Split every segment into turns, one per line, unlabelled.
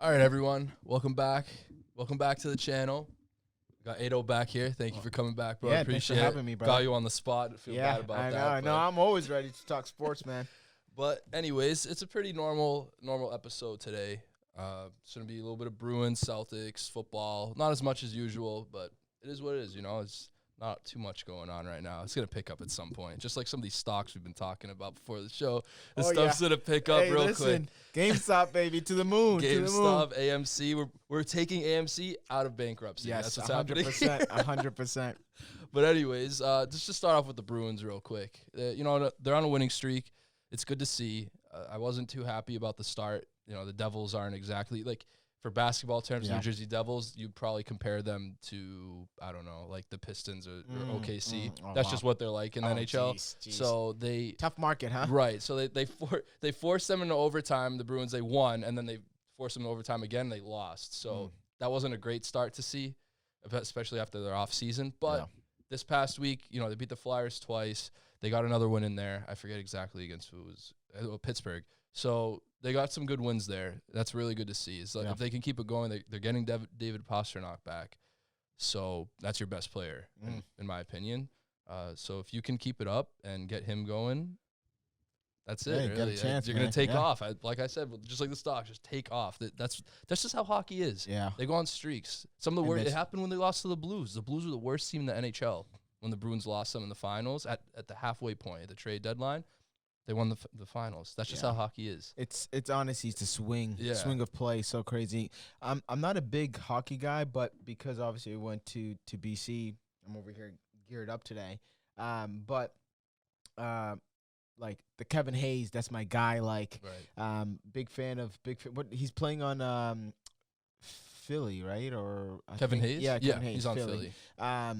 All right, everyone. Welcome back. Welcome back to the channel. Got Ado back here. Thank you for coming back, bro.
Yeah,
Appreciate
thanks for
it.
having me, brother.
Got you on the spot. Feel bad about
I know.
that.
I know. I'm always ready to talk sports, man.
But anyways, it's a pretty normal episode today. It's gonna be a little bit of Bruins, Celtics, football. Not as much as usual, but it is what it is. You know, it's not too much going on right now. It's gonna pick up at some point. Just like some of these stocks we've been talking about before the show. The stuff's gonna pick up real quick.
GameStop, baby, to the moon.
GameStop, AMC. We're taking AMC out of bankruptcy.
Yes,
that's what's happening.
100%.
But anyways, just to start off with the Bruins real quick. You know, they're on a winning streak. It's good to see. I wasn't too happy about the start. You know, the Devils aren't exactly like for basketball terms. New Jersey Devils, you'd probably compare them to I don't know, like the Pistons or OKC. That's just what they're like in the NHL.
Jeez.
So they
tough market, huh?
Right. So they forced them into overtime. The Bruins, they won, and then they forced them into overtime again. And they lost. So that wasn't a great start to see, especially after their off season. But this past week, you know, they beat the Flyers twice. They got another win in there. I forget exactly against who it was. Pittsburgh. So they got some good wins there. That's really good to see. It's like if they can keep it going, they're getting David Pastrnak back. So that's your best player, in my opinion. So if you can keep it up and get him going, that's it. Really.
Got a chance,
you're going to take off. Like I said, just like the stock, just take off. That's just how hockey is.
Yeah.
They go on streaks. Some of the worst. It happened when they lost to the Blues. The Blues were the worst team in the NHL when the Bruins lost them in the finals at the halfway point at the trade deadline. They won the finals. That's just how hockey is.
It's honestly it's a swing of play, so crazy. I'm not a big hockey guy, but because obviously I went to BC, I'm over here geared up today. But like the Kevin Hayes, that's my guy. Like, big fan. What he's playing on Philly, right? Or
Kevin Hayes?
Yeah, Kevin Hayes.
He's on Philly.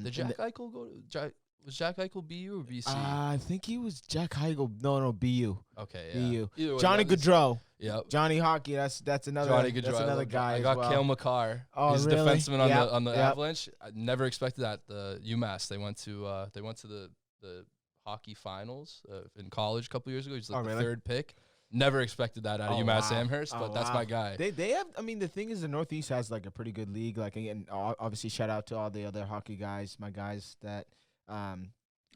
Did
Jack Eichel go to Was Jack Eichel BU or BC?
I think he was Jack Eichel. No, BU.
Okay, yeah.
BU. Johnny Gaudreau.
Yep.
Johnny Hockey. That's another.
Johnny Gaudreau.
That's another guy.
I got Cale Makar.
Oh,
He's
really?
a defenseman on the
Yep.
Avalanche. I never expected that. The UMass. They went to the hockey finals in college a couple years ago. He's like the third pick. Never expected that out of UMass Amherst, but that's my guy.
They have. I mean, the thing is, the Northeast has like a pretty good league. Like again, obviously, shout out to all the other hockey guys, my guys that I'm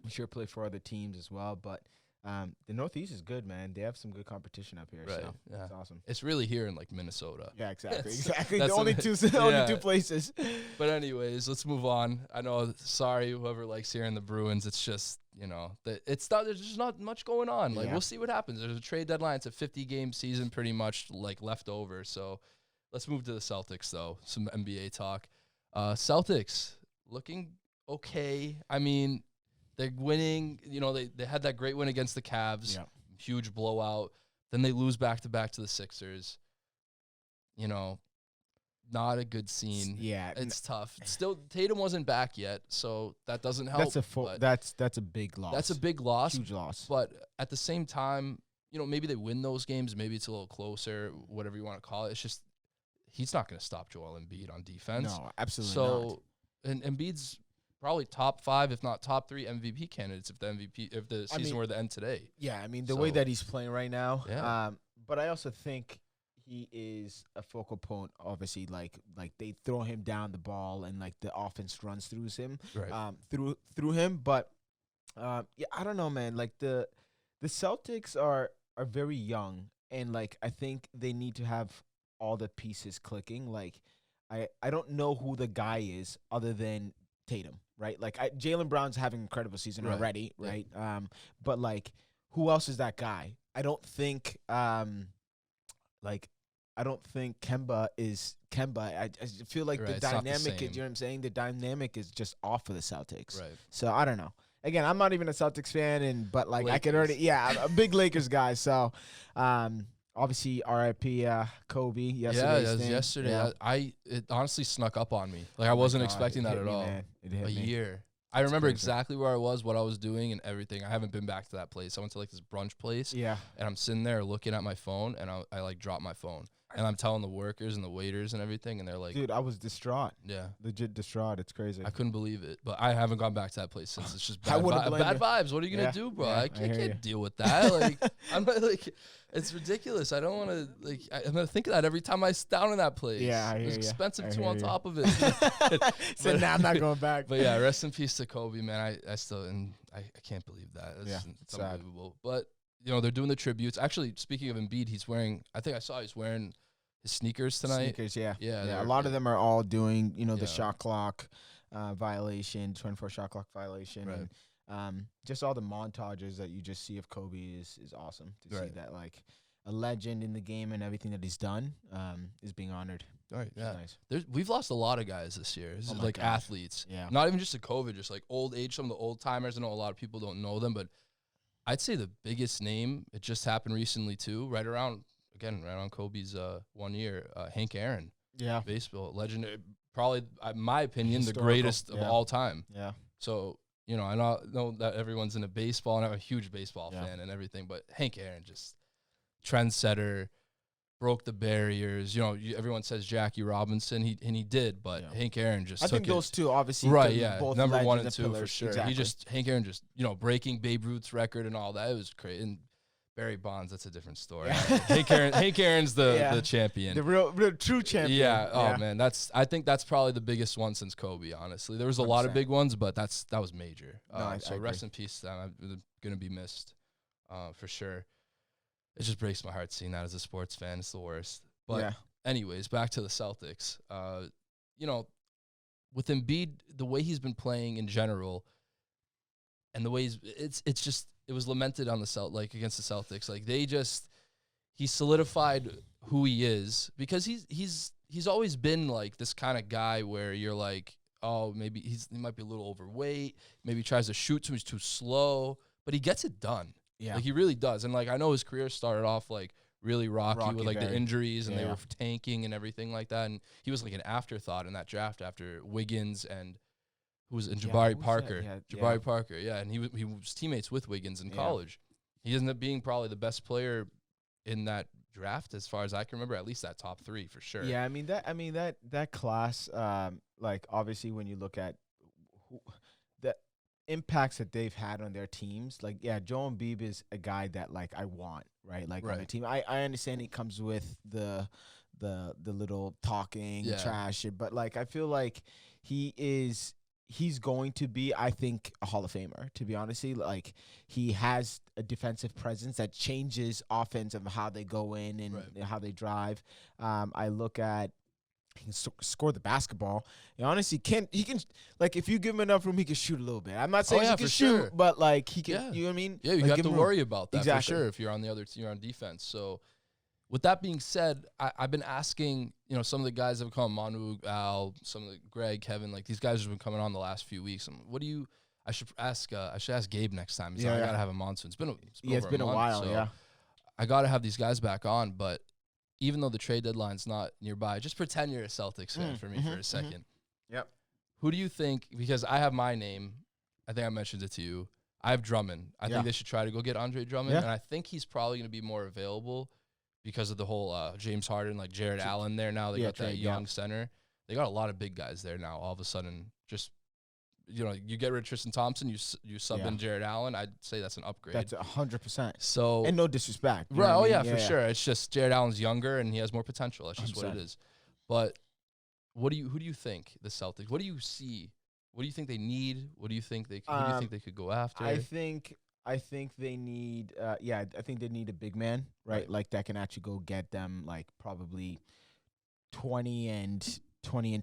sure play for other teams as well. But the Northeast is good, man. They have some good competition up here.
Right.
So
yeah.
it's awesome.
It's really here in like Minnesota.
Yeah, exactly.
That's
The only two places.
But anyways, let's move on. I know. Sorry, whoever likes hearing the Bruins. It's just it's not. There's just not much going on. Like we'll see what happens. There's a trade deadline. It's a 50-game season, pretty much like left over. So let's move to the Celtics though. Some NBA talk. Celtics looking okay. I mean, they're winning. You know, they had that great win against the Cavs.
Yeah.
Huge blowout. Then they lose back-to-back to the Sixers. You know, not a good scene.
Yeah.
It's tough. Still, Tatum wasn't back yet, so that doesn't help.
That's a big loss.
That's a big loss.
Huge loss.
But at the same time, you know, maybe they win those games. Maybe it's a little closer, whatever you want to call it. It's just he's not going to stop Joel Embiid on defense.
No, absolutely not.
So, and Embiid's probably top 5, if not top 3 MVP candidates if the season were to end today.
Yeah, I mean the way that he's playing right now.
Yeah.
But I also think he is a focal point. Obviously, like they throw him down the ball and like the offense runs through him, through him. But I don't know, man. Like the Celtics are very young, and like I think they need to have all the pieces clicking. Like I don't know who the guy is other than Tatum, right? Like Jaylen Brown's having an incredible season already, right? But like, who else is that guy? I don't think Kemba is Kemba. I feel like the dynamic is, you know what I'm saying? The dynamic is just off of the Celtics.
Right.
So I don't know. Again, I'm not even a Celtics fan, but like
Lakers.
I could already, I'm a big Lakers guy. So, obviously, R.I.P. Kobe.
Yesterday.
Yeah.
It honestly snuck up on me. Like I wasn't expecting that at all.
Man. It hit me.
Year. I remember exactly where I was, what I was doing, and everything. I haven't been back to that place. I went to like this brunch place.
Yeah.
And I'm sitting there looking at my phone, and I like dropped my phone. And I'm telling the workers and the waiters and everything, and they're like,
dude, I was distraught.
yeah,
Legit distraught. It's crazy.
I couldn't believe it. But I haven't gone back to that place since. It's just
I
bad,
wouldn't blame
bad
you.
vibes. What are you gonna do, bro?
Yeah,
I
I
can't
hear you.
deal with that. Like, I'm not, like, it's ridiculous. I don't want to, like, I'm gonna think of that every time I sit down in that place.
Yeah, I hear
It's
you.
expensive
I
too
hear
on
you.
top of it.
So now I'm not going back.
But yeah, rest in peace to Kobe, man. I still, and I can't believe that. It's
sad.
unbelievable. But you know, they're doing the tributes. Actually, speaking of Embiid, he's wearing, I think I saw he's wearing his sneakers tonight.
Sneakers, yeah.
Yeah,
A lot of them are all doing, the
Yeah.
shot clock violation, 24 shot clock violation.
Right.
And just all the montages that you just see of Kobe is awesome to see
Right.
that, like, a legend in the game and everything that he's done is being honored.
All right,
Which
yeah.
is nice.
We've lost a lot of guys this year.
Oh my
Like
gosh.
athletes.
Yeah.
Not even just to COVID, just like old age, some of the old timers. I know a lot of people don't know them, but I'd say the biggest name, it just happened recently too, right around Kobe's 1 year, Hank Aaron,
Yeah.
baseball legend, probably, in my opinion, the
Historical,
greatest of
yeah.
all time.
Yeah.
So, you know, I know that everyone's into baseball, and I'm a huge baseball
Yeah.
fan and everything, but Hank Aaron, just trendsetter, broke the barriers. You know, everyone says Jackie Robinson, he did, but
Yeah.
Hank Aaron just
I
took
think
it.
those two, obviously,
Right,
they're
yeah,
both
number one and
legends
two for
pillars.
sure.
Exactly.
Hank Aaron just, you know, breaking Babe Ruth's record and all that. It was great. And Barry Bonds, that's a different story.
Yeah.
Hank Aaron's the
Yeah.
champion.
The real true champion.
Yeah. Oh man, I think that's probably the biggest one since Kobe. Honestly, there was a lot of
100%.
big ones, but that was major.
No, I
so
agree.
rest in peace to them. I'm gonna be missed, for sure. It just breaks my heart seeing that as a sports fan. It's the worst. But
Yeah.
anyways, back to the Celtics. You know, with Embiid, the way he's been playing in general, and the way it was lamented on against the Celtics. Like he solidified who he is, because he's always been like this kind of guy where you're like, oh, maybe he might be a little overweight, maybe he tries to shoot he's too slow, but he gets it done.
Yeah.
Like he really does. And like I know his career started off like really rocky with like the
very.
injuries, and they
Yeah.
were tanking and everything like that, and he was like an afterthought in that draft after Wiggins and who was in
Yeah,
Jabari
who was that?
Parker.
Yeah,
Jabari
yeah.
Parker, yeah, and he was teammates with Wiggins in
Yeah.
college. He ended up being probably the best player in that draft as far as I can remember, at least that top three for sure.
Yeah, I mean that class, like obviously when you look at the impacts that they've had on their teams, like Joel Embiid is a guy that like I want, right? Like on the
Right.
team. I understand he comes with the little talking
Yeah.
trash shit, but like I feel like he's going to be, I think, a Hall of Famer, to be honest. Like he has a defensive presence that changes offense of how they go in and
Right.
how they drive. I look at he can score the basketball. He honestly can. He can, like, if you give him enough room, he can shoot a little bit. I'm not saying
yeah,
he can
for
shoot,
sure.
but like he can.
Yeah.
You know what I mean?
Yeah, you
Like,
have
give
to
him room.
worry about that
Exactly.
for sure if you're on the other team, you're on defense. So with that being said, I've been asking, you know, some of the guys that have come, Manu, Al, some of the Greg, Kevin, like these guys have been coming on the last few weeks. I should ask Gabe next time.
Yeah,
I
yeah.
gotta have him on soon. It's been
It's been a
month,
while.
so
Yeah.
I gotta have these guys back on. But even though the trade deadline's not nearby, just pretend you're a Celtics fan for me for a second.
Yep.
Who do you think? Because I have my name. I think I mentioned it to you. I have Drummond. I
Yeah.
think they should try to go get Andre Drummond,
Yeah.
and I think he's probably going to be more available because of the whole James Harden, like Jared Allen there now. They got that
trade,
young center. They got a lot of big guys there now. All of a sudden, just you get rid of Tristan Thompson, you sub in Jared Allen. I'd say that's an upgrade.
That's 100%.
So
And no disrespect. you know
right.
what I
Oh
mean?
yeah, for sure. It's just Jared Allen's younger and he has more potential. That's just what it
100%.
is. But who do you think the Celtics? What do you see? What do you think they need? What do you think who do you think they could go after?
I think they need. I think they need a big man, right? Like that can actually go get them like probably 20 and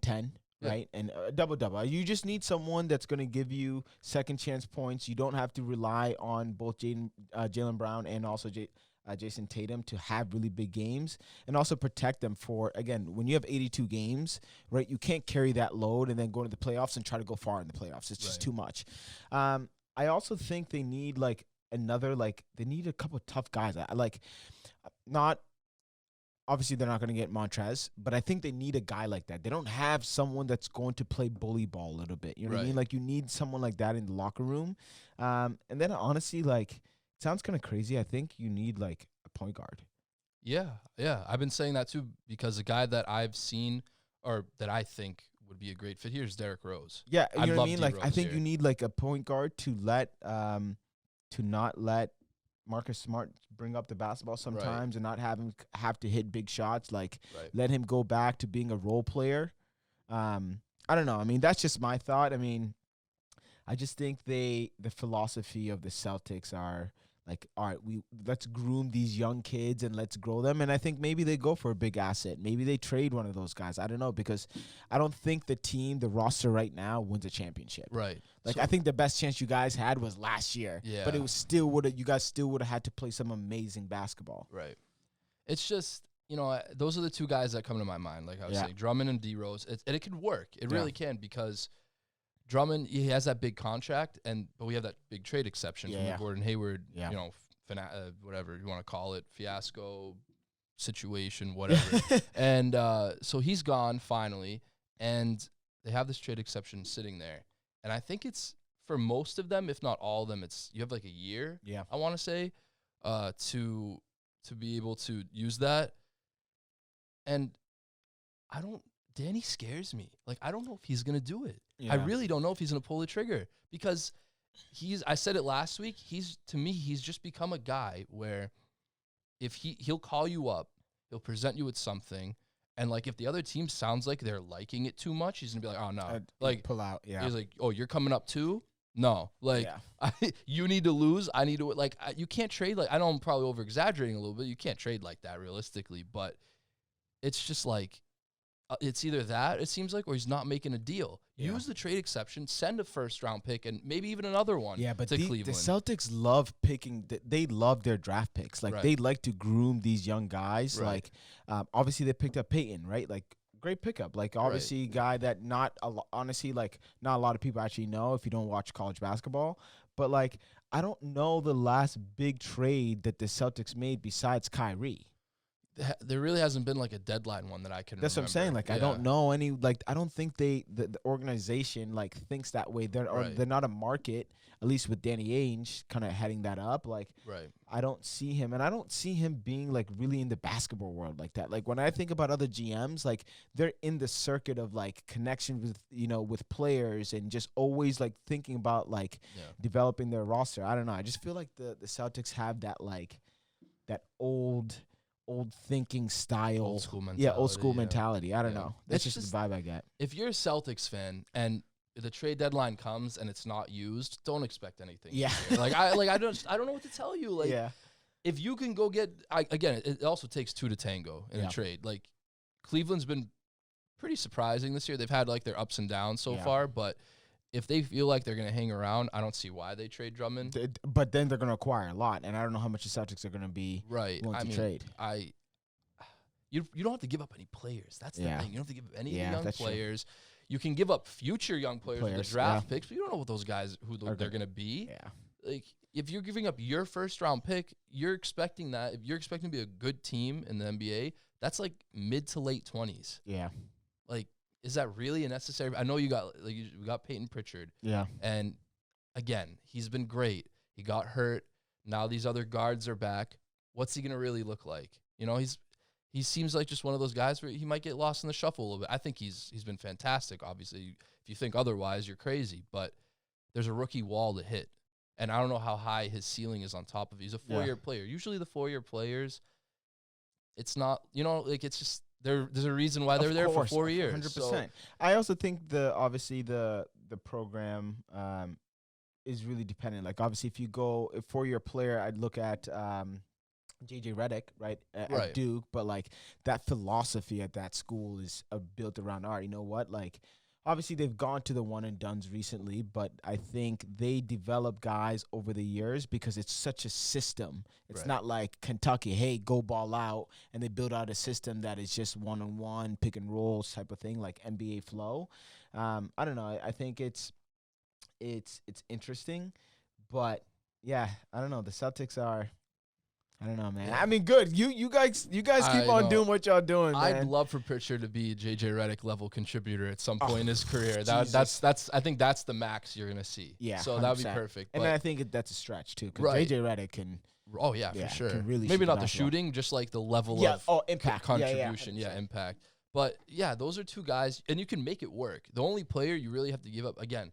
10.
Yeah.
Right, and double. You just need someone that's going to give you second chance points. You don't have to rely on both Jaylen Brown and also Jason Tatum to have really big games, and also protect them for, again, when you have 82 games, right? You can't carry that load and then go to the playoffs and try to go far in the playoffs. It's just too much. I also think they need like another, like they need a couple of tough guys. I like not. Obviously, they're not going to get Montrez, but I think they need a guy like that. They don't have someone that's going to play bully ball a little bit. You know what I mean? Like, you need someone like that in the locker room. And then, honestly, like, it sounds kind of crazy. I think you need, like, a point guard.
Yeah. I've been saying that too because the guy that I've seen or that I think would be a great fit here is Derrick Rose.
Yeah, you know what I mean? Like,
D-Rose
I think
here.
you need like a point guard to not let Marcus Smart bring up the basketball sometimes and not have him have to hit big shots. Like, let him go back to being a role player. I don't know. I mean, that's just my thought. I mean, I just think the philosophy of the Celtics are like, all right, let's groom these young kids and let's grow them. And I think maybe they go for a big asset. Maybe they trade one of those guys. I don't know, because I don't think the roster right now wins a championship.
Right.
Like, I think the best chance you guys had was last year.
Yeah.
But it was you guys still would have had to play some amazing basketball.
Right. It's just, those are the two guys that come to my mind. Like I was saying, Drummond and D-Rose. And it could work. It really can, because Drummond, he has that big contract, but we have that big trade exception from the Gordon Hayward, whatever you want to call it, fiasco situation, whatever. And so he's gone finally, and they have this trade exception sitting there. And I think it's, for most of them, if not all of them, you have like a year, I want to say, to be able to use that. And Danny scares me. Like, I don't know if he's going to do it. Yeah. I really don't know if he's going to pull the trigger, because I said it last week, to me, he's just become a guy where if he'll call you up, he'll present you with something, and like if the other team sounds like they're liking it too much, he's going to be like, oh, no. Like,
pull out, yeah.
He's like, oh, you're coming up too? No. Like, you need to lose. I need to, like, you can't trade. Like, I know I'm probably over-exaggerating a little bit. You can't trade like that realistically, but it's just like, it's either that, it seems like, or he's not making a deal. Yeah. Use the trade exception, send a first-round pick, and maybe even another one to Cleveland.
The Celtics love picking. They love their draft picks. Like, they like to groom these young guys. Right. Like, obviously, they picked up Peyton, right? Like, great pickup. Like, obviously, guy that honestly, like, not a lot of people actually know if you don't watch college basketball. But, like, I don't know the last big trade that the Celtics made besides Kyrie.
There really hasn't been like a deadline one that I can.
That's
remember.
What I'm saying. Like, I don't know any. Like, I don't think the organization like thinks that way. They're not a market. At least with Danny Ainge kind of heading that up. Like, I don't see him, and I don't see him being like really in the basketball world like that. Like, when I think about other GMs, like, they're in the circuit of like connection with with players and just always like thinking about like developing their roster. I don't know. I just feel like the Celtics have that like that old thinking style.
Old school mentality.
Yeah, old school mentality. I don't know. That's just the vibe I get.
If you're a Celtics fan and the trade deadline comes and it's not used, don't expect anything.
Yeah.
I don't know what to tell you. Like, if you can go get, again, it also takes two to tango in a trade. Like, Cleveland's been pretty surprising this year. They've had like their ups and downs so far, but if they feel like they're going to hang around, I don't see why they trade Drummond.
But then they're going to acquire a lot, and I don't know how much the Celtics are going to be willing to trade.
You don't have to give up any players. That's the thing. You don't have to give up any young players. True. You can give up future young players with the draft picks, but you don't know what those guys, they're going to be. Yeah. Like, if you're giving up your first-round pick, you're expecting that. If you're expecting to be a good team in the NBA, that's like mid to late 20s.
Yeah.
Like, is that really a necessary? I know we got Peyton Pritchard.
Yeah.
And again, he's been great. He got hurt. Now these other guards are back. What's he going to really look like? He seems like just one of those guys where he might get lost in the shuffle a little bit. I think he's been fantastic. Obviously, if you think otherwise, you're crazy. But there's a rookie wall to hit. And I don't know how high his ceiling is on top of it. He's a 4-year player. Usually the 4-year players, it's not, it's just, there's a reason why they're there for 4 years.
100%. So. I also think obviously the program is really dependent. Like, obviously, if you go a 4-year player, I'd look at JJ Redick, right, at Duke. But like, that philosophy at that school is built around, all right, you know what? Like, obviously they've gone to the one and dones recently, but I think they develop guys over the years because it's such a system. It's not like Kentucky, hey, go ball out, and they build out a system that is just one-on-one, pick and rolls type of thing, like NBA flow. I don't know. I think it's interesting, but yeah, I don't know. The Celtics are. I don't know, man. Yeah. I mean, good. You guys keep on doing what y'all doing, man.
I'd love for Pritchard to be a JJ Redick level contributor at some point in his career. That's I think that's the max you're gonna see.
Yeah.
So that would be perfect.
And I think that's a stretch too, because JJ Redick can.
Oh yeah, for sure.
Really
maybe not the shooting, just like the level of
impact
contribution. Yeah, impact. But yeah, those are two guys, and you can make it work. The only player you really have to give up, again,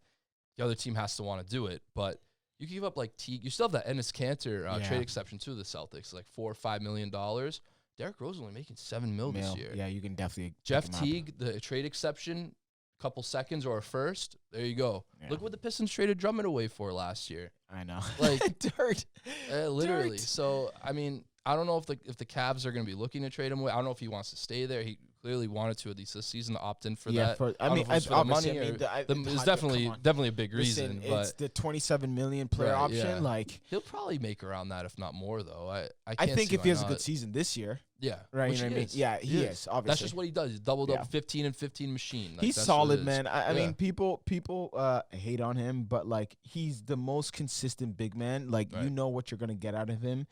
the other team has to want to do it, but you can give up like Teague. You still have that Enes Kanter trade exception to the Celtics, like $4 or $5 million. Derrick Rose only making $7 million this year.
Yeah, you can definitely.
Jeff Teague, the trade exception, couple seconds or a first. There you go. Yeah. Look what the Pistons traded Drummond away for last year.
I know,
like
dirt,
literally.
Dirt.
So I mean, I don't know if the Cavs are going to be looking to trade him away. I don't know if he wants to stay there. He clearly wanted to at least this season to opt in for that. It's definitely a big reason. But
it's the $27 million player option. Yeah. Like
he'll probably make around that, if not more. Though
I think if he has a good season this year, right. You know what I mean? Yeah, he is. Obviously,
that's just what he does. He's doubled up 15 and 15 machine. Like,
he's solid, man. I mean, people hate on him, but like he's the most consistent big man. Like you know what you're gonna get out of him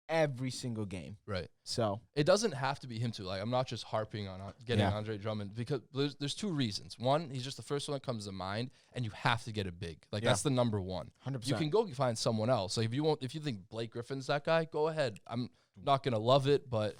every single game.
Right.
So
it doesn't have to be him too. Like I'm not just harping on getting Andre Drummond because there's two reasons. One, he's just the first one that comes to mind, and you have to get a big. Like that's the number one.
100%.
You can go find someone else. Like if you think Blake Griffin's that guy, go ahead. I'm not gonna love it, but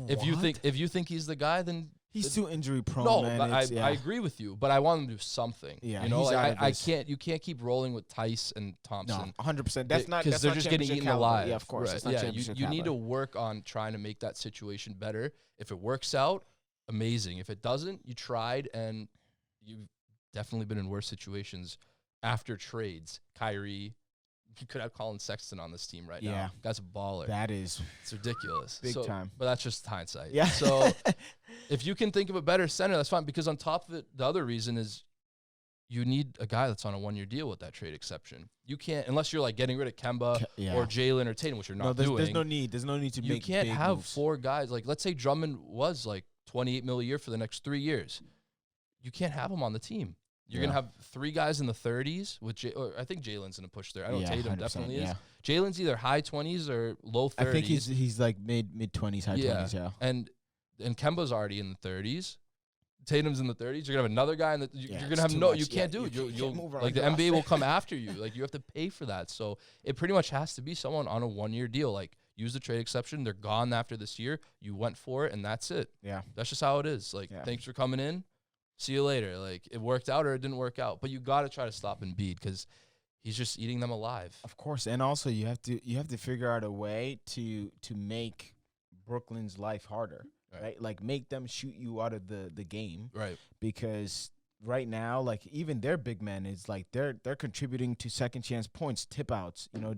if you think he's the guy, then
he's too injury prone.
No,
man.
I agree with you, but I want him to do something.
Yeah,
you know, like you can't keep rolling with Tice and Thompson.
No, 100%. That's not
because they're just getting eaten alive.
Yeah, of course.
Right. Yeah, you need to work on trying to make that situation better. If it works out, amazing. If it doesn't, you tried, and you've definitely been in worse situations after trades. Kyrie. You could have Colin Sexton on this team right now. That's a baller.
It's
ridiculous.
Big time.
But that's just hindsight.
Yeah.
So if you can think of a better center, that's fine. Because on top of it, the other reason is you need a guy that's on a 1-year deal with that trade exception. You can't, unless you're like getting rid of Kemba or Jalen or Tatum, which you're not doing.
There's no need. There's no need to make
You can't have
moves.
4 guys. Like, let's say Drummond was like $28 million a year for the next 3 years. You can't have him on the team. You're going to have 3 guys in the 30s with or I think Jalen's going to push there. I know Tatum definitely is. Jalen's either high 20s or low 30s.
I think he's like mid 20s, high 20s, yeah.
And Kemba's already in the 30s. Tatum's in the 30s. You're going to have another guy in the you're going to have you can't do it. You'll like the NBA will come after you. Like you have to pay for that. So it pretty much has to be someone on a 1-year deal. Like use the trade exception. They're gone after this year. You went for it and that's it.
Yeah.
That's just how it is. Like thanks for coming in. See you later. Like it worked out or it didn't work out, but you got to try to stop Embiid because he's just eating them alive.
Of course, and also you have to figure out a way to make Brooklyn's life harder, right? Like make them shoot you out of the game,
right? Because
right now, like even their big man is like they're contributing to second chance points, tip outs. You know,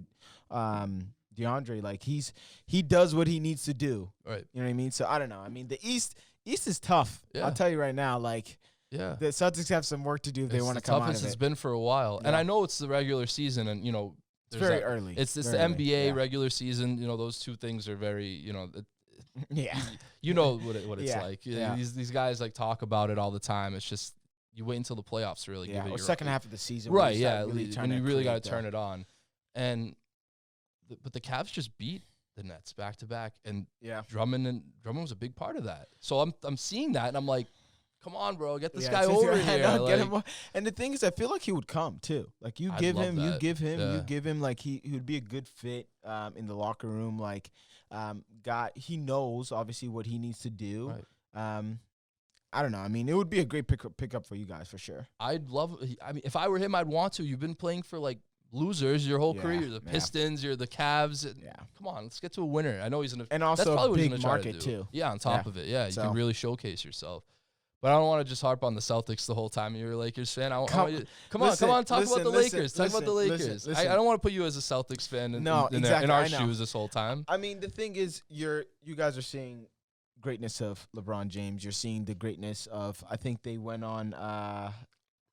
DeAndre, like he does what he needs to do,
right?
You know what I mean? So I don't know. I mean the East is tough. Yeah. I'll tell you right now, like.
Yeah,
the Celtics have some work to do if they want to come out of it.
It's been for a while, and I know it's the regular season, and you know
it's very early.
It's the NBA regular season. You know those two things are very you know. You know what it's like.
Yeah.
These guys like talk about it all the time. It's just you wait until the playoffs to really give it.
Or second half of the season,
right? Yeah, when you really got to turn it on, and but the Cavs just beat the Nets back to back, and Drummond was a big part of that. So I'm seeing that, and I'm like. Come on, bro, get this guy over here.
Get him. And the thing is, I feel like he would come too. Like you give him like he would be a good fit in the locker room. Like, he knows obviously what he needs to do.
Right.
I don't know. I mean, it would be a great pickup for you guys for sure.
I mean, if I were him, I'd want to. You've been playing for like losers your whole career. You're the Pistons, you're the Cavs. Come on, let's get to a winner. I know he's
and also that's probably what big market too.
Yeah, on top of it, you can really showcase yourself. But I don't want to just harp on the Celtics the whole time. You're a Lakers fan. Come on, talk about the Lakers. Talk about the Lakers. I don't want to put you as a Celtics fan in our shoes this whole time.
I mean, the thing is, you guys are seeing greatness of LeBron James. You're seeing the greatness of, I think they went on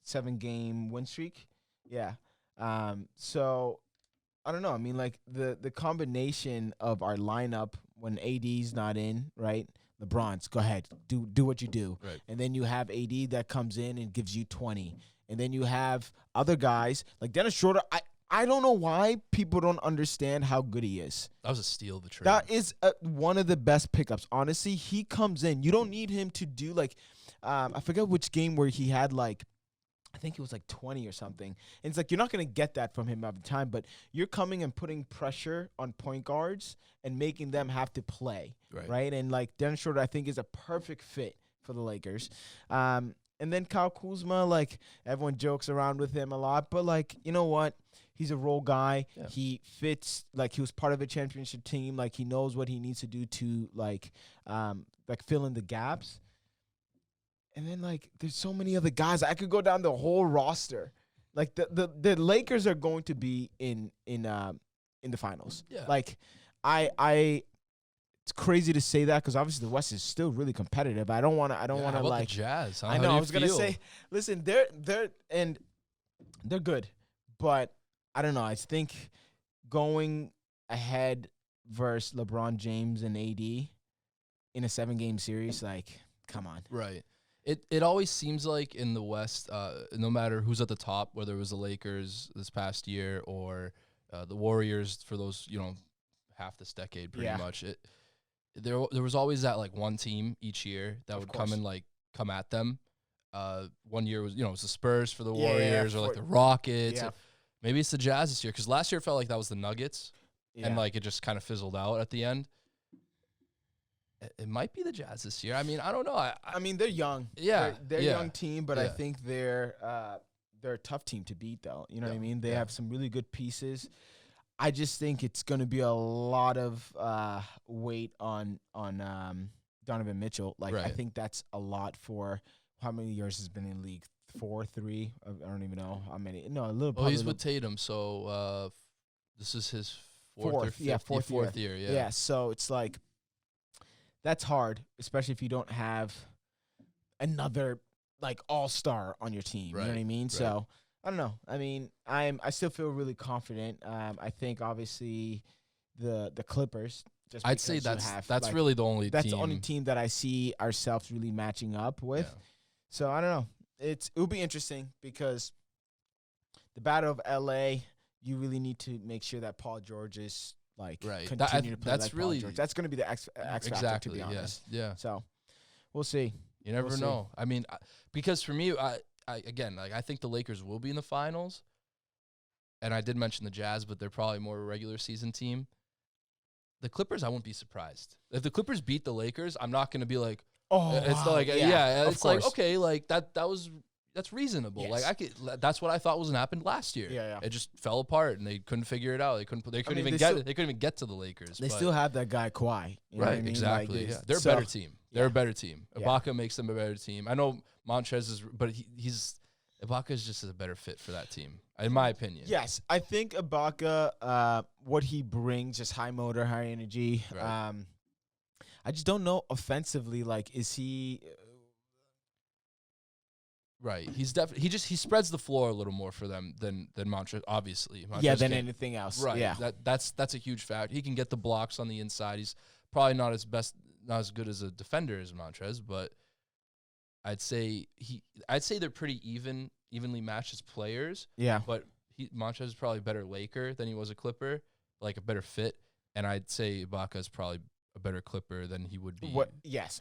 7-game win streak. Yeah. So I don't know. I mean, like the combination of our lineup when AD's not in, right? LeBron's, go ahead, do what you do.
Right.
And then you have AD that comes in and gives you 20. And then you have other guys like Dennis Schroeder. I don't know why people don't understand how good he is.
That was a steal of the trade.
That is one of the best pickups. Honestly, he comes in. You don't need him to do like I forget which game where he had like I think it was like 20 or something. And it's like you're not going to get that from him all the time, but you're coming and putting pressure on point guards and making them have to play, right? And like Dennis Schroeder, I think, is a perfect fit for the Lakers. And then Kyle Kuzma, like everyone jokes around with him a lot, but like, you know what? He's a role guy. Yeah. He fits, like he was part of a championship team. Like he knows what he needs to do to like fill in the gaps. And then, like, there's so many other guys. I could go down the whole roster. Like, the Lakers are going to be in the finals. Yeah. Like, it's crazy to say that because obviously the West is still really competitive. I don't want to like
the Jazz.
I know. I was gonna say, listen, they're good, but I don't know. I think going ahead versus LeBron James and AD in a 7-game series, like, come on,
right. It always seems like in the West, no matter who's at the top, whether it was the Lakers this past year or the Warriors for those, half this decade pretty much, there was always that like one team each year that would come and like come at them. 1 year was it was the Spurs for the Warriors or like the Rockets. Yeah. Maybe it's the Jazz this year because last year it felt like that was the Nuggets and like it just kind of fizzled out at the end. It might be the Jazz this year. I mean, I don't know.
I mean, they're young.
Yeah,
they're a young team, but I think they're a tough team to beat, though. You know what I mean? They have some really good pieces. I just think it's going to be a lot of weight on Donovan Mitchell. Like, I think that's a lot for how many years he's been in the league? 4, 3? I don't even know how many. No, a little.
Well, he's with Tatum, so this is his fourth year.
Yeah, so it's like. That's hard, especially if you don't have another like all-star on your team. You know what I mean? Right. So I don't know. I mean, I still feel really confident. I think obviously the Clippers.
I'd say that's really the only.
That's the only team that I see ourselves really matching up with. Yeah. So I don't know. It will be interesting because the Battle of LA. You really need to make sure that Paul George is. Like continue to play
that's
like
really
Paul George. That's going to be the X factor, to be honest.
Yeah.
So we'll see.
You never know. I mean, because for me, I think the Lakers will be in the finals. And I did mention the Jazz, but they're probably more a regular season team. The Clippers, I won't be surprised if the Clippers beat the Lakers. I'm not going to be like, it's like, it's like okay, like that's reasonable. Yes. Like that's what I thought was gonna happen last year.
Yeah.
It just fell apart and they couldn't figure it out. They couldn't even get to the Lakers.
They still have that guy Kawhi. You know what I mean?
Exactly. Like, they're a better team. They're a better team. Ibaka makes them a better team. I know Montrez is, but Ibaka is just a better fit for that team, in my opinion.
Yes, I think Ibaka, what he brings, just high motor, high energy. Right. I just don't know offensively. Like, is he?
Right, he's definitely he spreads the floor a little more for them than Montrez, obviously.
Than anything else.
Right,
yeah.
That's a huge fact. He can get the blocks on the inside. He's probably not as good as a defender as Montrez, but I'd say they're pretty evenly matched as players.
Yeah,
but Montrez is probably a better Laker than he was a Clipper, like a better fit, and I'd say Ibaka is probably a better Clipper than he would be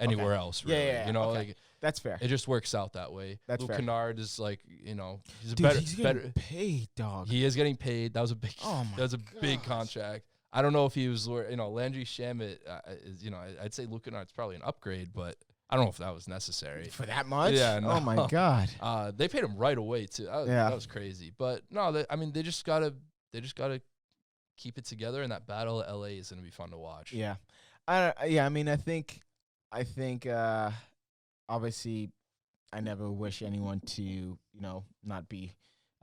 anywhere else, really.
Yeah.
You know, like
that's fair.
It just works out that way.
That's
Luke
fair.
Kennard is like, he's
he's getting paid, dog.
He is getting paid. That was a big contract. I don't know if he was, Landry Shamet is, I'd say Luke Kennard's probably an upgrade, but I don't know if that was necessary.
For that much?
Yeah. No.
Oh my God.
They paid him right away too. That was crazy. But no, they just gotta keep it together, and that Battle of LA is gonna be fun to watch.
Yeah. I mean, I think, obviously, I never wish anyone to, not be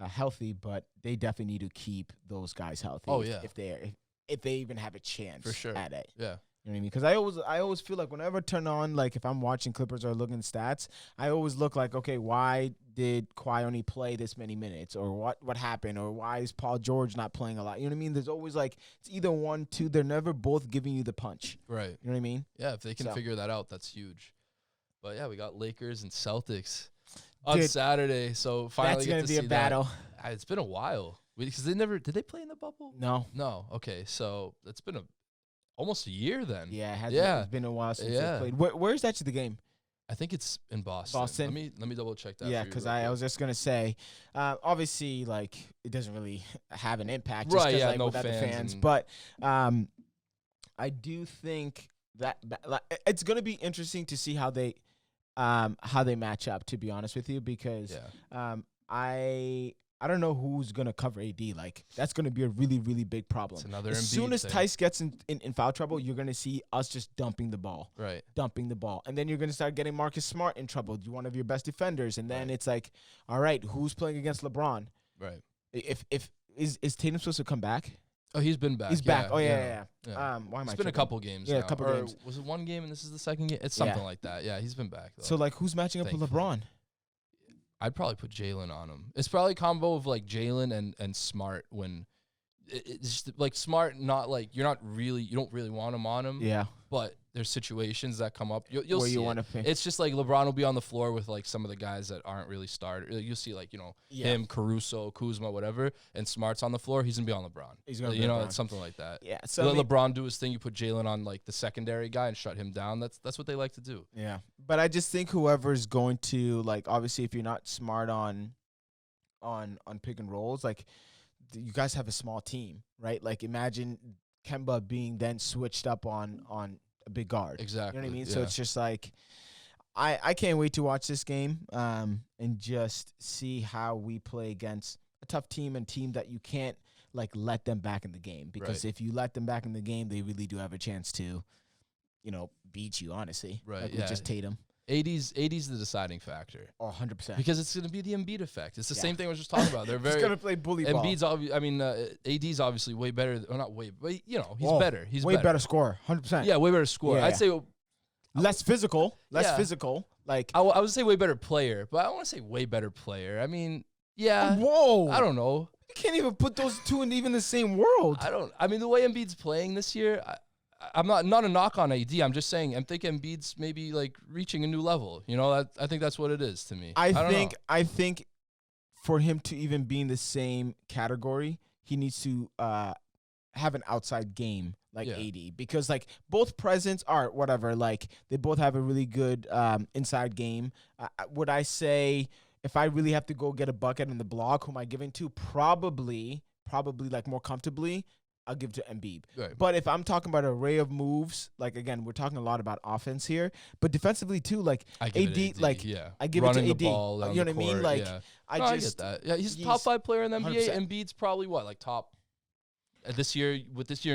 healthy, but they definitely need to keep those guys healthy.
Oh yeah.
If they even have a chance
for sure
at it.
Yeah.
You know what I mean? Because I always feel like whenever I turn on, like if I'm watching Clippers or looking at stats, I always look like, okay, why did Kawhi only play this many minutes, or what happened, or why is Paul George not playing a lot? You know what I mean? There's always like it's either one, two. They're never both giving you the punch.
Right.
You know what I mean?
Yeah. If they can figure that out, that's huge. But yeah, we got Lakers and Celtics on Saturday, so finally
that's gonna be a battle.
It's been a while because did they play in the bubble?
No.
Okay, so it's been almost a year then.
Yeah, it's been a while since they played. Where's actually the game?
I think it's in Boston.
Boston?
Let me double check that.
Yeah,
for you
because
real
I
quick.
was just gonna say, obviously, like it doesn't really have an impact, just
Right,
'cause,
yeah,
like,
no
without the
fans
fans.
and-
But I do think that like, it's gonna be interesting to see how they match up. To be honest with you, because
Yeah.
I don't know who's gonna cover AD. Like that's gonna be a really really big problem.
It's another
As
Embiid
soon as
thing.
Tice gets in foul trouble, you're gonna see us just dumping the ball.
Right.
Dumping the ball. And then you're going to start getting Marcus Smart in trouble. You're one of your best defenders. And then
Right.
it's like, all right, who's playing against LeBron?
Right.
If is Tatum supposed to come back?
Oh, he's been back.
He's back. Oh,
you
yeah.
know.
Why am I
It's been a
tripping?
couple games
Yeah, a
now.
couple
Or
games.
Was it one game and this is the second game? It's something
Yeah.
like that. Yeah, he's been back, though.
So, like, who's matching up with
Thankfully.
LeBron?
I'd probably put Jalen on him. It's probably a combo of, like, Jalen and Smart when it's just, like, Smart, not, like, you don't really want him on him.
Yeah.
But there's situations that come up. You'll
Where
see
you
it.
want to pick.
It's just like LeBron will be on the floor with like some of the guys that aren't really starters. You'll see like, him, Caruso, Kuzma, whatever, and Smart's on the floor. He's going to be on LeBron.
He's going to
You
be
know,
LeBron.
it's something like that.
Yeah.
You
So,
let LeBron do his thing. You put Jalen on like the secondary guy and shut him down. That's what they like to do.
yeah. But I just think whoever's going to, like, obviously, if you're not smart on pick and rolls, like, you guys have a small team, right? Like, imagine Kemba being then switched up on a big guard.
Exactly.
You know what I mean?
Yeah.
So it's just like, I can't wait to watch this game and just see how we play against a tough team and team that you can't, like, let them back in the game. Because
Right.
if you let them back in the game, they really do have a chance to, beat you, honestly.
Right,
Like, with
yeah.
just Tatum.
80's the deciding factor.
Oh, 100%.
Because it's going to be the Embiid effect. It's the
Yeah.
same thing I was just talking about. They're
He's
very
going to play bully ball.
Embiid's AD's obviously way better. Or not way, but he's
Oh,
better. He's
way better scorer, 100%.
Yeah, way better scorer.
Yeah,
I'd
yeah.
say
Less physical.
Yeah.
Like,
I would say way better player, but I don't want to say way better player. I mean, yeah.
whoa.
I don't know.
You can't even put those two in even the same world.
I mean, the way Embiid's playing this year, I'm not a knock on AD. I'm just saying I'm thinking Embiid's maybe like reaching a new level. I think that's what it is to me. I
think for him to even be in the same category, he needs to have an outside game like
Yeah.
AD, because like both presence are whatever, like they both have a really good inside game. Would I say if I really have to go get a bucket in the block, who am I giving to? Probably like more comfortably, I'll give to Embiid.
Right.
But if I'm talking about an array of moves, like again, we're talking a lot about offense here, but defensively too, like
I give
AD,
it
like
yeah.
I give
Running
it to
the
AD.
ball down
You know
the
what I mean?
court,
Like
yeah.
I
No,
just
I get that. Yeah, he's
he's
top 5 player in the NBA.
100%.
Embiid's probably what, like top this year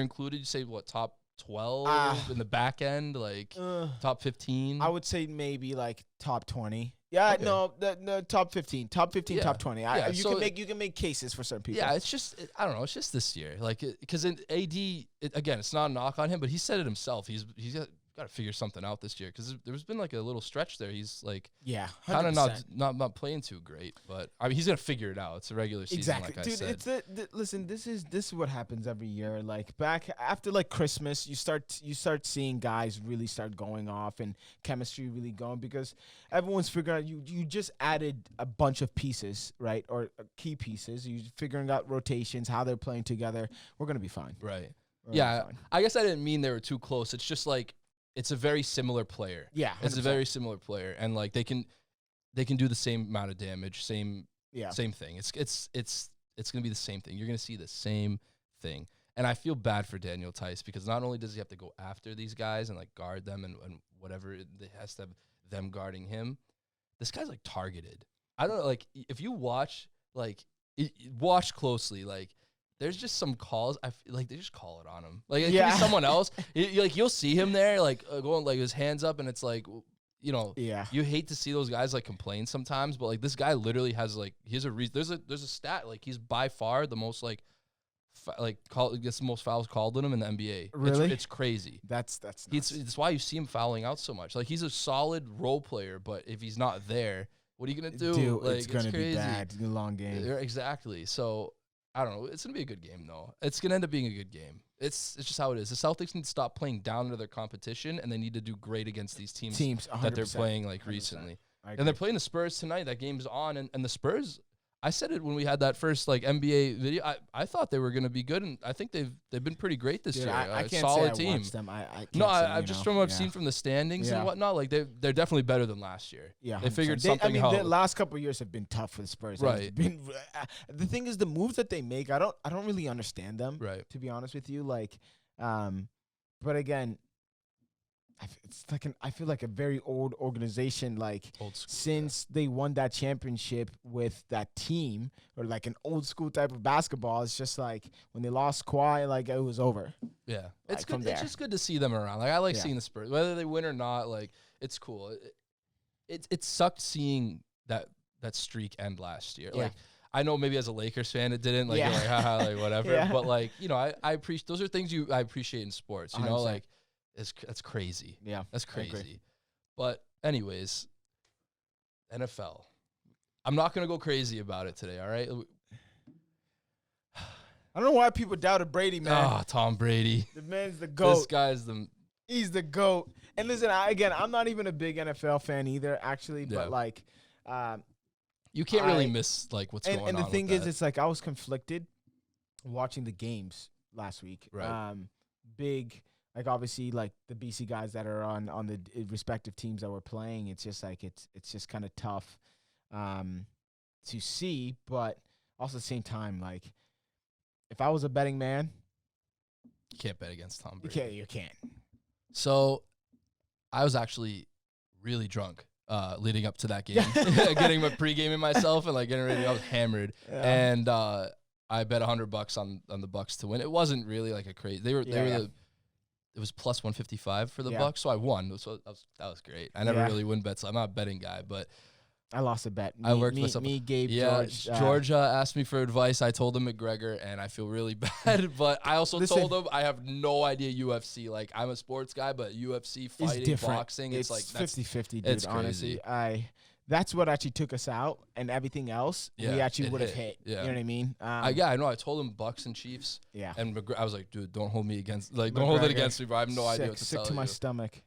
included, you say what, top 12 in the back end, like top 15?
I would say maybe like top 20. Yeah,
Okay.
no, the top 15,
Yeah.
top 20.
Yeah,
You
so
can make cases for certain people.
Yeah, it's just I don't know. It's just this year, like because in AD, again, it's not a knock on him, but he said it himself. He's got to figure something out this year because there's been like a little stretch there. He's like
Yeah,
kind of
100%.
not playing too great, but I mean he's gonna figure it out. It's a regular season,
Exactly,
like I
dude.
said.
It's listen. This is what happens every year. Like back after like Christmas, you start seeing guys really start going off and chemistry really going because everyone's figuring out you just added a bunch of pieces, right, or key pieces. You're figuring out rotations, how they're playing together. We're gonna be fine.
Right.
We're gonna
Yeah.
be fine.
I guess I didn't mean they were too close. It's just like it's a very similar player.
Yeah,
It's a
100%.
very similar player, and like they can do the same amount of damage, same thing. It's gonna be the same thing. You're gonna see the same thing. And I feel bad for Daniel Tice because not only does he have to go after these guys and like guard them and whatever it has to have them guarding him, this guy's like targeted. I don't know, like if you watch watch closely, like there's just some calls. I feel like they just call it on him. Like it could be someone else. You'll see him there, like going like his hands up, and it's like,
Yeah.
you hate to see those guys like complain sometimes, but like this guy literally has like here's a reason. There's a stat like he's by far the most gets the most fouls called on him in the NBA.
Really?
It's crazy.
That's nuts.
It's why you see him fouling out so much. Like he's a solid role player, but if he's not there, what are you gonna do?
Dude,
Like,
it's gonna
crazy.
be bad in the long game.
Yeah, exactly. So I don't know. It's gonna be a good game though. It's gonna end up being a good game. It's just how it is. The Celtics need to stop playing down to their competition, and they need to do great against these teams
100%.
that they're playing like recently. And they're playing the Spurs tonight. That game's on, and the Spurs. I said it when we had that first like NBA video. I thought they were going to be good, and I think they've been pretty great this year.
I can't
solid
say
team.
I watched them.
I just from what I've seen from the standings and whatnot, like they're definitely better than last year.
Yeah,
they figured something out.
The last couple of years have been tough for the Spurs.
Right.
The thing is, the moves that they make, I don't really understand them.
Right.
To be honest with you, like, but again. I feel like a very old organization, like
old school,
since they won that championship with that team, or like an old school type of basketball. It's just like when they lost Kawhi, like it was over.
Yeah, it's good. It's just good to see them around. Like I like seeing the Spurs, whether they win or not. Like it's cool. It sucked seeing that streak end last year. Like I know maybe as a Lakers fan it didn't. Like you're like haha, like whatever. But like I appreciate those are things I appreciate in sports. You 100%. Know, like. That's crazy.
Yeah.
That's crazy. But anyways, NFL. I'm not going to go crazy about it today, all right?
I don't know why people doubted Brady, man.
Oh, Tom Brady.
The man's the GOAT.
This guy's
He's the GOAT. And listen, I'm not even a big NFL fan either, actually. But, like...
you can't really miss, like, what's going on.
And the thing is, it's like I was conflicted watching the games last week.
Right.
Big... Like, obviously, like, the BC guys that are on the respective teams that we're playing, it's just, like, it's just kind of tough to see. But also at the same time, like, if I was a betting man.
You can't bet against Tom Brady.
You can't.
So, I was actually really drunk leading up to that game. Getting my pre-gaming myself and, like, getting ready. I was hammered. Yeah. And I bet $100 on the Bucks to win. It wasn't really, like, a crazy. They were It was plus 155 for the Bucks, so I won. So that was great. I never really win bets. I'm not a betting guy, but
I lost a bet.
I worked myself.
Gabe, George.
Georgia asked me for advice. I told him McGregor, and I feel really bad. But I also told him I have no idea UFC. Like, I'm a sports guy, but UFC, fighting, boxing, it's like
50-50, dude,
it's
honestly. That's what actually took us out, and everything else we actually would have hit.
Yeah.
You know what I mean?
I know. I told him Bucks and Chiefs.
Yeah.
And I was like, dude, don't hold me against. Like, don't hold it against me, bro. I have no idea what to tell you.
Sick to my stomach.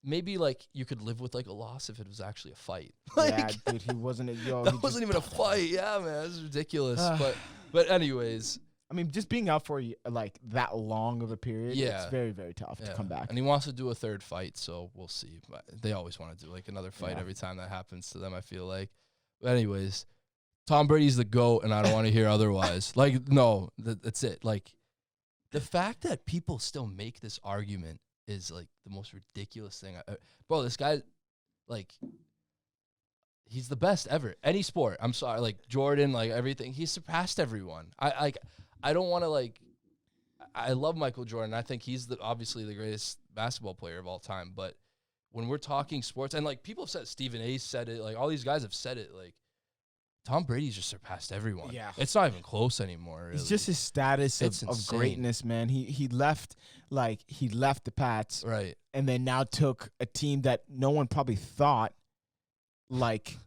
Maybe like you could live with like a loss if it was actually a fight.
Dude, he wasn't
that wasn't even a fight. Yeah, man, it's ridiculous. But anyways.
I mean, just being out for like that long of a period, it's very, very tough to come back.
And he wants to do a third fight, so we'll see. But they always want to do like another fight every time that happens to them, I feel like. But anyways, Tom Brady's the GOAT, and I don't want to hear otherwise. Like, no, that's it. Like, the fact that people still make this argument is like the most ridiculous thing. Bro, this guy, like, he's the best ever. Any sport. I'm sorry, like Jordan, like everything. He's surpassed everyone. I don't want to, like, I love Michael Jordan. I think he's obviously the greatest basketball player of all time. But when we're talking sports, and, like, people have said, Stephen A. said it, like, all these guys have said it, like, Tom Brady's just surpassed everyone.
Yeah.
It's not even close anymore, really.
It's just his status of greatness, man. He left the Pats.
Right.
And then now took a team that no one probably thought, like,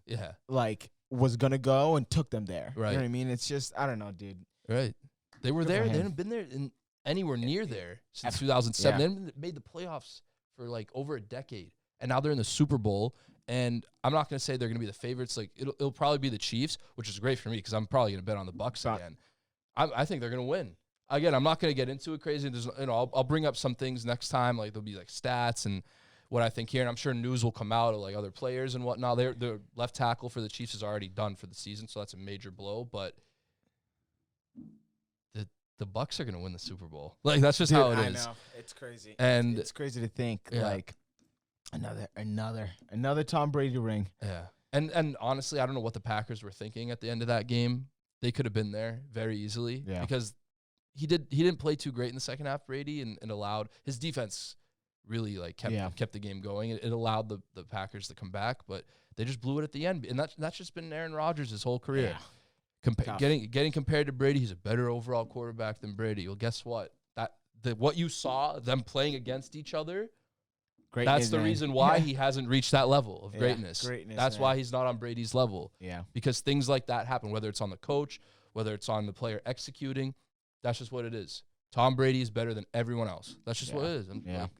was going to go and took them there.
Right.
You know what I mean? It's just, I don't know, dude.
Right. They were there. They hadn't been there anywhere near there since 2007. They hadn't made the playoffs for like over a decade, and now they're in the Super Bowl. And I'm not going to say they're going to be the favorites. Like it'll probably be the Chiefs, which is great for me because I'm probably going to bet on the Bucks again. I think they're going to win. Again, I'm not going to get into it crazy. There's, I'll bring up some things next time. Like there'll be like stats and what I think here, and I'm sure news will come out of like other players and whatnot. Their left tackle for the Chiefs is already done for the season, so that's a major blow. But the Bucks are going to win the Super Bowl. Like, that's just how it is.
I know. It's crazy.
And
it's crazy to think, like, another Tom Brady ring.
Yeah. And honestly, I don't know what the Packers were thinking at the end of that game. They could have been there very easily because he didn't play too great in the second half, Brady, and allowed his defense really, like, kept the game going. It allowed the Packers to come back, but they just blew it at the end. And that's just been Aaron Rodgers his whole career.
Yeah.
Getting compared to Brady, he's a better overall quarterback than Brady. Well, guess what? What you saw them playing against each other, that's the reason why he hasn't reached that level of greatness. That's why he's not on Brady's level.
Yeah, because
things like that happen, whether it's on the coach, whether it's on the player executing. That's just what it is. Tom Brady is better than everyone else. That's just what it is. Like,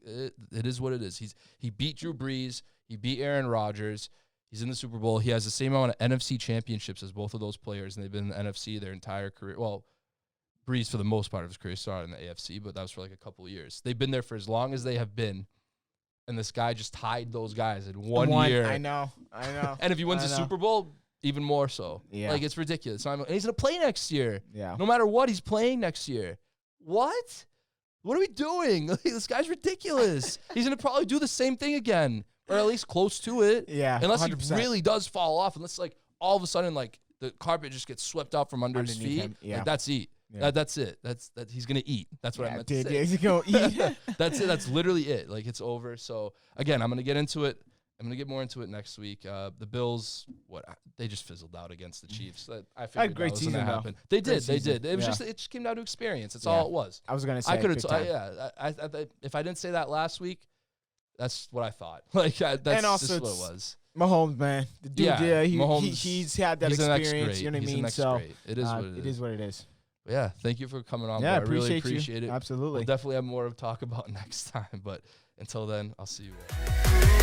it is what it is. He beat Drew Brees. He beat Aaron Rodgers. He's in the Super Bowl. He has the same amount of NFC championships as both of those players, and they've been in the NFC their entire career. Well, Breeze, for the most part of his career, started in the AFC, but that was for like a couple of years. They've been there for as long as they have been, and this guy just tied those guys in one year.
I know.
And if he wins the Super Bowl, even more so.
Yeah.
Like, it's ridiculous. And he's going to play next year.
Yeah.
No matter what, he's playing next year. What? What are we doing? Like, this guy's ridiculous. He's going to probably do the same thing again, or at least close to it.
Yeah,
Unless
100%.
he really does fall off. Unless, like, all of a sudden, like, the carpet just gets swept out from under his feet.
Yeah.
Like, that's it.
Yeah.
That's it. That's he's gonna eat. That's what I meant to say.
Yeah, he's gonna eat.
That's it. That's literally it. Like, it's over. So again, I'm gonna get into it. I'm gonna get more into it next week. The Bills, they just fizzled out against the Chiefs. I figured
great
that was gonna
season,
happen. They did.
Great
They did. It was
season.
it just came down to experience. That's all it was.
I was gonna say
I could have.
big time.
I if I didn't say that last week, that's what I thought. Like, that's
And also
just what it was.
Mahomes, man, the dude,
Mahomes,
he's had that
he's the next
experience.
great.
You know what I
He's the
mean?
next
So
great. It is what it is.
It is what it is.
But yeah, thank you for coming on.
Yeah,
bro. I really appreciate
you.
it.
Absolutely.
We'll definitely have more to talk about next time. But until then, I'll see you all.